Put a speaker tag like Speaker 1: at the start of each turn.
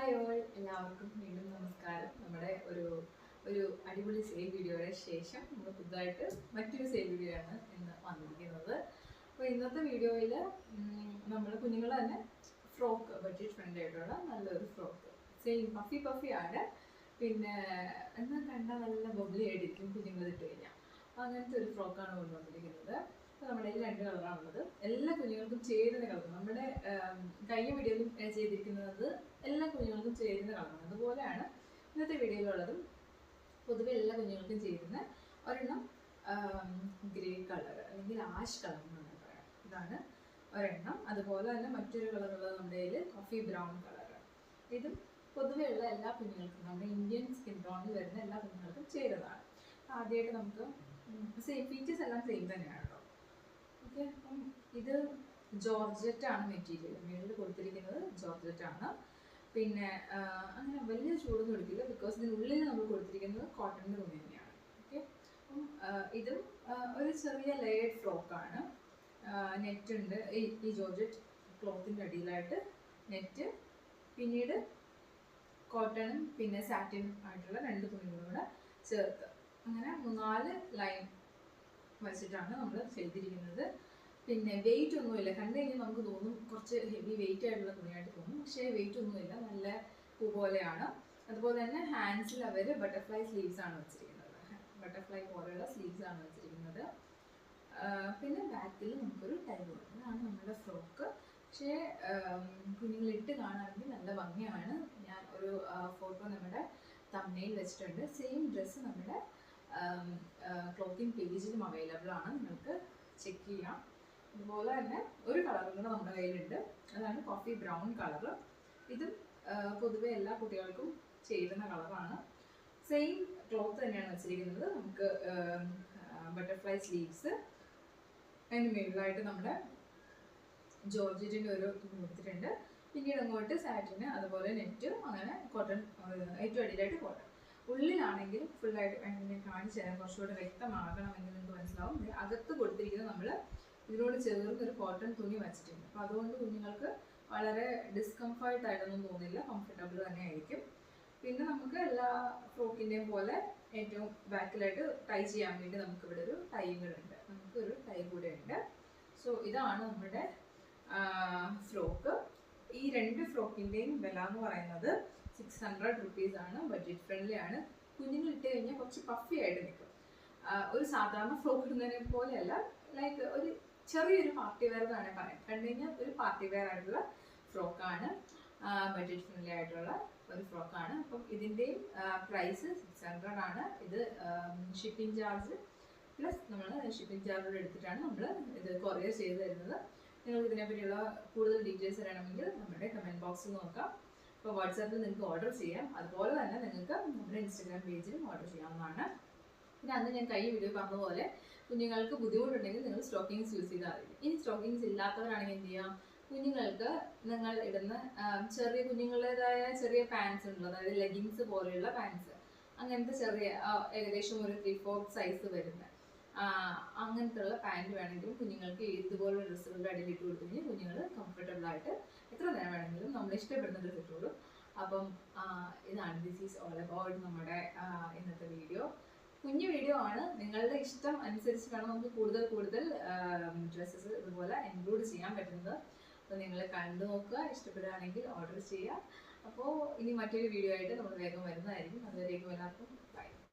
Speaker 1: Hi all, എല്ലാവർക്കും വീണ്ടും നമസ്കാരം. നമ്മുടെ ഒരു അടിപൊളി സെയിൽ വീഡിയോയുടെ ശേഷം നമ്മൾ പുതുതായിട്ട് മറ്റൊരു സെയിൽ വീഡിയോ ആണ് ഇന്ന് വന്നിരിക്കുന്നത്. അപ്പോൾ ഇന്നത്തെ വീഡിയോയിൽ നമ്മൾ കുഞ്ഞുങ്ങൾ തന്നെ ഫ്രോക്ക്, ബഡ്ജറ്റ് ഫ്രണ്ട്ലി ആയിട്ടുള്ള നല്ലൊരു ഫ്രോക്ക്, സെയിം പഫി ആണ്. പിന്നെ എന്നാൽ കണ്ടാൽ നല്ല ബബ്ലി ആയിട്ടിരിക്കും കുഞ്ഞുങ്ങൾ ഇട്ട് കഴിഞ്ഞാൽ. അപ്പോൾ അങ്ങനത്തെ ഒരു ഫ്രോക്കാണ് കൊണ്ടുവന്നിരിക്കുന്നത്. അപ്പോൾ നമ്മുടെ കയ്യിൽ 2 കളറാണുള്ളത്. എല്ലാ കുഞ്ഞുങ്ങൾക്കും ചേരുന്ന കളർ. നമ്മുടെ കഴിഞ്ഞ വീഡിയോയിലും ചെയ്തിരിക്കുന്നത് എല്ലാ കുഞ്ഞുങ്ങൾക്കും ചേരുന്ന കളറാണ്. അതുപോലെയാണ് ഇന്നത്തെ വീഡിയോയിലുള്ളതും. പൊതുവെ എല്ലാ കുഞ്ഞുങ്ങൾക്കും ചേരുന്ന ഒരെണ്ണം ഗ്രേ കളർ അല്ലെങ്കിൽ ആഷ് കളർ എന്നാണ് പറയാം. ഇതാണ് ഒരെണ്ണം. അതുപോലെ തന്നെ മറ്റൊരു കളറുള്ളത് നമ്മുടെ കയ്യിൽ കോഫി ബ്രൗൺ കളർ. ഇതും പൊതുവെയുള്ള എല്ലാ കുഞ്ഞുങ്ങൾക്കും, നമ്മുടെ ഇന്ത്യൻ സ്കിൻ ടോണിൽ വരുന്ന എല്ലാ കുഞ്ഞുങ്ങൾക്കും ചേരുന്നതാണ്. ആദ്യമായിട്ട് നമുക്ക് സെയിം ഫീച്ചേഴ്സ് എല്ലാം സെയിം തന്നെയാണ് കേട്ടോ. ഓക്കെ, അപ്പം ഇത് ജോർജറ്റ് ആണ് മെറ്റീരിയൽ. മേളിൽ കൊടുത്തിരിക്കുന്നത് ജോർജറ്റ് ആണ്. പിന്നെ അങ്ങനെ വലിയ ചൂടൊന്നും എടുക്കില്ല, ബിക്കോസ് ഇതിനുള്ളിൽ നമ്മൾ കൊടുത്തിരിക്കുന്നത് കോട്ടണിൻ്റെ തുണി തന്നെയാണ്. ഓക്കെ, അപ്പം ഇതും ഒരു ചെറിയ ലെയേർഡ് ഫ്രോക്കാണ്. നെറ്റ് ഉണ്ട് ഈ ജോർജറ്റ് ക്ലോത്തിൻ്റെ അടിയിലായിട്ട് നെറ്റ്, പിന്നീട് കോട്ടണും പിന്നെ സാറ്റിൻ ആയിട്ടുള്ള 2 തുണികളും കൂടെ ചേർത്ത് അങ്ങനെ 4 ലൈൻ വെച്ചിട്ടാണ് നമ്മൾ ചെയ്തിരിക്കുന്നത്. പിന്നെ വെയിറ്റ് ഒന്നുമില്ല. കണ്ടു കഴിഞ്ഞാൽ നമുക്ക് തോന്നും കുറച്ച് ഹെവി വെയിറ്റ് ആയിട്ടുള്ള തുണിയായിട്ട് തോന്നും, പക്ഷേ വെയിറ്റ് ഒന്നുമില്ല, നല്ല പൂ പോലെയാണ്. അതുപോലെ തന്നെ ഹാൻഡ്സിൽ അവർ ബട്ടർഫ്ലൈ സ്ലീവ്സ് ആണ് വെച്ചിരിക്കുന്നത്. ബട്ടർഫ്ലൈ പോലെയുള്ള സ്ലീവ്സ് ആണ് വെച്ചിരിക്കുന്നത്. പിന്നെ ബാക്കിൽ നമുക്കൊരു ടൈ ഉണ്ട്. ഇതാണ് നമ്മുടെ ഫ്രോക്ക്. പക്ഷേ കുഞ്ഞുങ്ങളിട്ട് കാണാമെങ്കിൽ നല്ല ഭംഗിയാണ്. ഞാൻ ഒരു ഫോട്ടോ നമ്മുടെ തംബ്നെയിൽ വെച്ചിട്ടുണ്ട്. സെയിം ഡ്രസ്സ് നമ്മുടെ ക്ലോത്തിങ് പേജിലും അവൈലബിൾ ആണ്, നിങ്ങൾക്ക് ചെക്ക് ചെയ്യാം. അതുപോലെ തന്നെ ഒരു കളറും കൂടെ നമ്മുടെ കയ്യിലുണ്ട്, അതാണ് കോഫി ബ്രൗൺ കളർ. ഇതും പൊതുവെ എല്ലാ കുട്ടികൾക്കും ചേരുന്ന കളറാണ്. സെയിം ക്ലോത്ത് തന്നെയാണ് വെച്ചിരിക്കുന്നത്. നമുക്ക് ബട്ടർഫ്ലൈ സ്ലീവ്സ്, അതിന് മുകളിലായിട്ട് നമ്മുടെ ജോർജറ്റിൻ്റെ ഒരു തുണി കൊടുത്തിട്ടുണ്ട്. പിന്നീട് അങ്ങോട്ട് സാറ്റിന്, അതുപോലെ നെറ്റ്, അങ്ങനെ കോട്ടൺ, ഏറ്റവും അടിയിലായിട്ട് കോട്ടൺ. ഉള്ളിലാണെങ്കിൽ ഫുള്ളായിട്ട് ഞാൻ കാണിച്ചു തരാം, കുറച്ചുകൂടെ വ്യക്തമാകണമെങ്കിൽ നിങ്ങൾക്ക് മനസ്സിലാവും. അകത്ത് കൊടുത്തിരിക്കുന്നത് നമ്മൾ ഇതിനോട് ചേർന്നൊരു കോട്ടൺ തുണി വെച്ചിട്ടുണ്ട്. അപ്പോൾ അതുകൊണ്ട് കുഞ്ഞുങ്ങൾക്ക് വളരെ ഡിസ്കംഫർട്ട് ആയിട്ടൊന്നും തോന്നില്ല, കംഫർട്ടബിൾ തന്നെ ആയിരിക്കും. പിന്നെ നമുക്ക് എല്ലാ ഫ്രോക്കിൻ്റെയും പോലെ ഏറ്റവും ബാക്കിലായിട്ട് ടൈ ചെയ്യാൻ വേണ്ടി നമുക്കിവിടെ ഒരു ടൈ കൂടെ ഉണ്ട്. നമുക്കൊരു ടൈ കൂടെ ഉണ്ട്. സോ ഇതാണ് നമ്മുടെ ഫ്രോക്ക്. ഈ 2 ഫ്രോക്കിൻ്റെയും വില എന്ന് പറയുന്നത് 600 rupees ആണ്. ബഡ്ജറ്റ് ഫ്രണ്ട്ലി ആണ്. കുഞ്ഞുങ്ങൾ ഇട്ട് കഴിഞ്ഞാൽ കുറച്ച് പഫി ആയിട്ട് നിൽക്കും. ഒരു സാധാരണ ഫ്രോക്ക് ഇടുന്നതിനെ പോലെയല്ല, ലൈക്ക് ഒരു ചെറിയൊരു പാർട്ടി വെയർ എന്ന് വേണമെങ്കിൽ പറയാം. കണ്ടു കഴിഞ്ഞാൽ ഒരു പാർട്ടി വെയർ ആയിട്ടുള്ള ഫ്രോക്കാണ്, ബഡ്ജറ്റ് ഫ്രണ്ട്ലി ആയിട്ടുള്ള ഒരു ഫ്രോക്കാണ്. അപ്പം ഇതിൻ്റെയും പ്രൈസ് 600 ആണ്. ഇത് ഷിപ്പിംഗ് ചാർജ് പ്ലസ് നമ്മൾ ഷിപ്പിംഗ് ചാർജ് എടുത്തിട്ടാണ് നമ്മൾ ഇത് കൊറിയർ ചെയ്ത് തരുന്നത്. നിങ്ങൾക്ക് ഇതിനെപ്പറ്റിയുള്ള കൂടുതൽ ഡീറ്റെയിൽസ് അറിയണമെങ്കിൽ നമ്മുടെ കമൻറ്റ് ബോക്സിൽ നോക്കാം. ഇപ്പോൾ വാട്സാപ്പിൽ നിങ്ങൾക്ക് ഓർഡർ ചെയ്യാം. അതുപോലെ തന്നെ നിങ്ങൾക്ക് നമ്മുടെ ഇൻസ്റ്റാഗ്രാം പേജിലും ഓർഡർ ചെയ്യാവുന്നതാണ്. പിന്നെ അന്ന് ഞാൻ കഴിഞ്ഞ വീഡിയോ പറഞ്ഞതുപോലെ കുഞ്ഞുങ്ങൾക്ക് ബുദ്ധിമുട്ടുണ്ടെങ്കിൽ നിങ്ങൾ സ്റ്റോക്കിങ്സ് യൂസ് ചെയ്താൽ മതി. ഇനി സ്റ്റോക്കിങ്സ് ഇല്ലാത്തവരാണെങ്കിൽ എന്ത് ചെയ്യാം, കുഞ്ഞുങ്ങൾക്ക് നിങ്ങൾ ഇടുന്ന ചെറിയ കുഞ്ഞുങ്ങളുടേതായ ചെറിയ പാൻസ് ഉണ്ടല്ലോ, അതായത് ലെഗിങ്സ് പോലെയുള്ള പാൻസ്, അങ്ങനത്തെ ചെറിയ ഏകദേശം ഒരു 3/4 സൈസ് വരുന്ന അങ്ങനത്തെ ഉള്ള പാൻറ് വേണമെങ്കിലും കുഞ്ഞുങ്ങൾക്ക് ഇതുപോലുള്ള ഡ്രസ്സുകളുടെ അടിയിൽ ഇട്ട് കൊടുത്തു കഴിഞ്ഞാൽ കുഞ്ഞുങ്ങൾ കംഫർട്ടബിൾ ആയിട്ട് എത്ര നേരം വേണമെങ്കിലും നമ്മൾ ഇഷ്ടപ്പെടുന്ന ഡ്രസ്സ് ഇട്ടോളും. അപ്പം ഇതാണ്, ദിസ് ഈസ് ഓൾ അബൌട്ട് നമ്മുടെ ഇന്നത്തെ വീഡിയോ. കുഞ്ഞു വീഡിയോ ആണ്, നിങ്ങളുടെ ഇഷ്ടം അനുസരിച്ചിട്ടാണ് നമുക്ക് കൂടുതൽ ഡ്രസ്സസ് ഇതുപോലെ ഇൻക്ലൂഡ് ചെയ്യാൻ പറ്റുന്നത്. അപ്പോൾ നിങ്ങൾ കണ്ടു നോക്കുക, ഇഷ്ടപ്പെടുകയാണെങ്കിൽ ഓർഡർ ചെയ്യുക. അപ്പോൾ ഇനി മറ്റൊരു വീഡിയോ ആയിട്ട് നമ്മൾ വേഗം വരുന്നതായിരിക്കും. അതുവരേക്കും എല്ലാവർക്കും ബൈ.